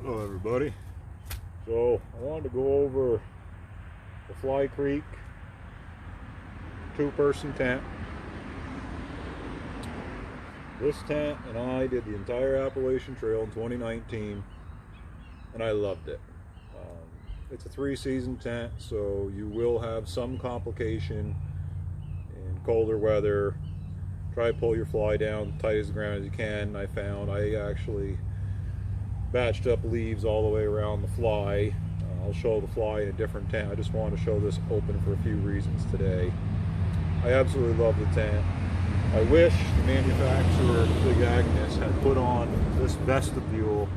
Hello everybody. So I wanted to go over the Fly Creek 2-person tent. This tent and I did the entire Appalachian Trail in 2019 and I loved it. It's a 3-season tent, so you will have some complication in colder weather. Try to pull your fly down tight as the ground as you can. I found I actually batched up leaves all the way around the fly. I'll show the fly in a different tent. I just wanted to show this open for a few reasons today. I absolutely love the tent. I wish the manufacturer, Big Agnus, had put on this vestibule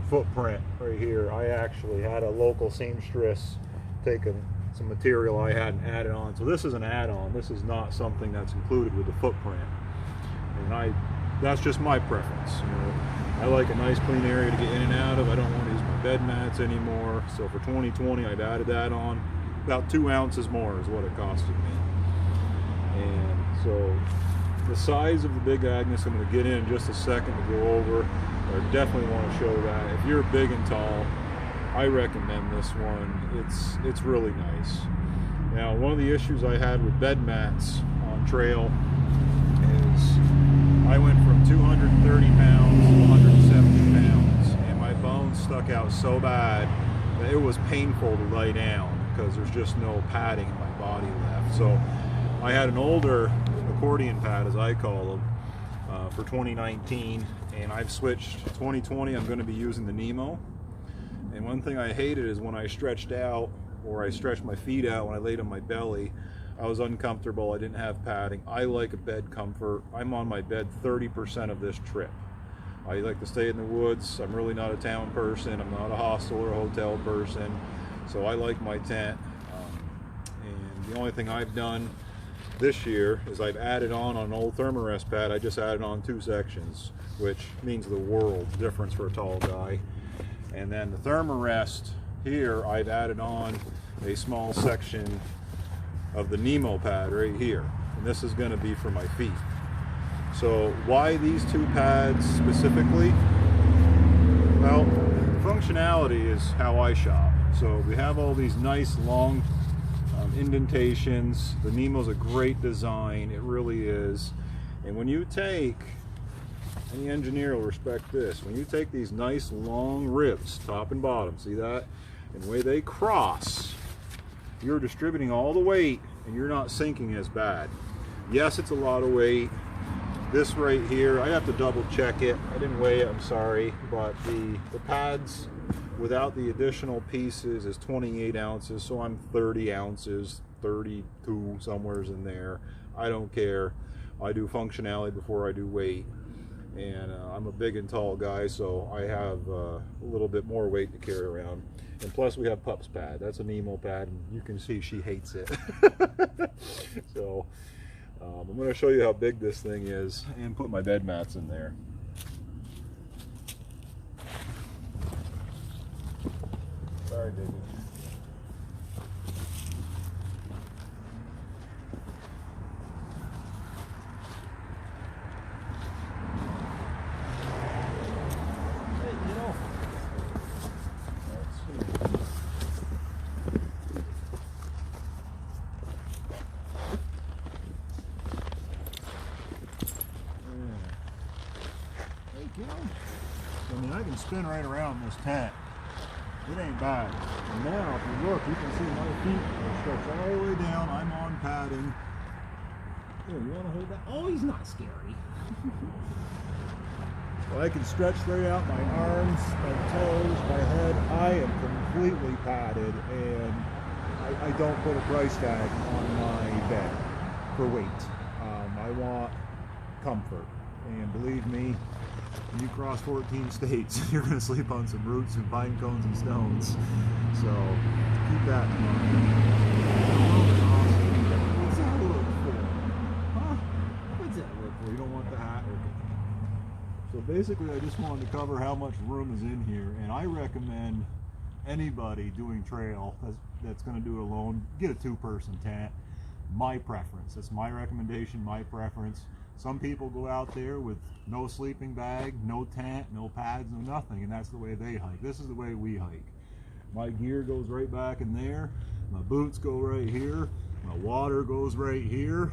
footprint right here. I actually had a local seamstress taken some material I hadn't added on. So this is an add-on. This is not something that's included with the footprint. And that's just my preference. You know, I like a nice clean area to get in and out of. I don't want to use my bed mats anymore. So for 2020, I've added that on. About 2 ounces more is what it costed me. And so the size of the Big Agnus, I'm going to get in just a second to go over. I definitely want to show that. If you're big and tall, I recommend this one. It's really nice. Now, one of the issues I had with bed mats on trail is I went from 230 pounds to 170 pounds, and my bones stuck out so bad that it was painful to lay down because there's just no padding in my body left. So I had an older accordion pad, as I call them, for 2019, and I've switched. 2020, I'm going to be using the Nemo. And one thing I hated is when I stretched out, or I stretched my feet out when I laid on my belly, I was uncomfortable. I didn't have padding. I like a bed comfort. I'm on my bed 30% of this trip. I like to stay in the woods. I'm really not a town person. I'm not a hostel or a hotel person. So I like my tent. And the only thing I've done this year is I've added on an old thermarest pad. I just added on 2 sections, which means the world difference for a tall guy. And then the thermarest here, I've added on a small section of the Nemo pad right here, and this is going to be for my feet. So why these 2 pads specifically? Well, functionality is how I shop. So we have all these nice long indentations. The Nemo's a great design, it really is. And when you take, any engineer will respect this, when you take these nice long ribs, top and bottom, see that? And the way they cross, you're distributing all the weight and you're not sinking as bad. Yes, it's a lot of weight. This right here, I have to double check it. I didn't weigh it, I'm sorry, but the pads without the additional pieces is 28 ounces, so I'm 30 ounces, 32, somewhere's in there. I don't care. I do functionality before I do weight. And I'm a big and tall guy, so I have a little bit more weight to carry around. And plus we have pups pad. That's a Nemo pad, and you can see she hates it. So I'm going to show you how big this thing is and put my bed mats in there. Sorry, Diggy. I mean, I can spin right around this tent. It ain't bad. And now, if you look, you can see my feet are stretched all the way down. I'm on padding. Here, you want to hold that? Oh, he's not scary. Well, I can stretch straight out my arms, my toes, my head. I am completely padded, and I don't put a price tag on my bed for weight. I want comfort, and believe me, when you cross 14 states, you're going to sleep on some roots and pine cones and stones. So keep that in mind. What's that look for? Huh? What's that look for? You don't want the hat? Okay. So basically, I just wanted to cover how much room is in here, and I recommend anybody doing trail that's going to do it alone, get a 2-person tent. My preference. That's my recommendation, my preference. Some people go out there with no sleeping bag, no tent, no pads, no nothing, and that's the way they hike. This is the way we hike. My gear goes right back in there. My boots go right here. My water goes right here.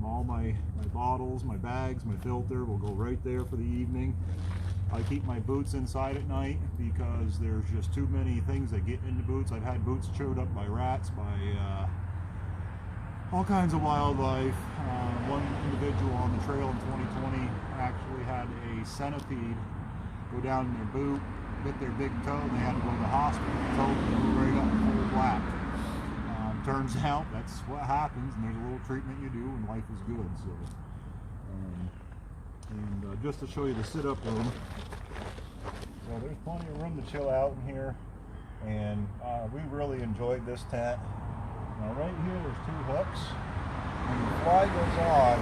All my bottles, my bags, my filter will go right there for the evening. I keep my boots inside at night because there's just too many things that get into boots. I've had boots chewed up by rats, by all kinds of wildlife. One individual on the trail in 2020 actually had a centipede go down in their boot, bit their big toe, and they had to go to the hospital. The toe blew right up full black. Turns out that's what happens, and there's a little treatment you do, and life is good. So, just to show you the sit-up room, so there's plenty of room to chill out in here, and we really enjoyed this tent. Now right here, there's 2 hooks. When the fly goes on,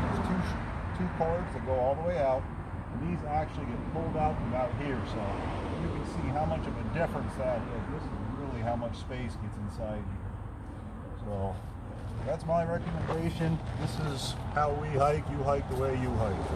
there's two cords that go all the way out, and these actually get pulled out from about here, so you can see how much of a difference that is. This is really how much space gets inside here. So that's my recommendation. This is how we hike. You hike the way you hike.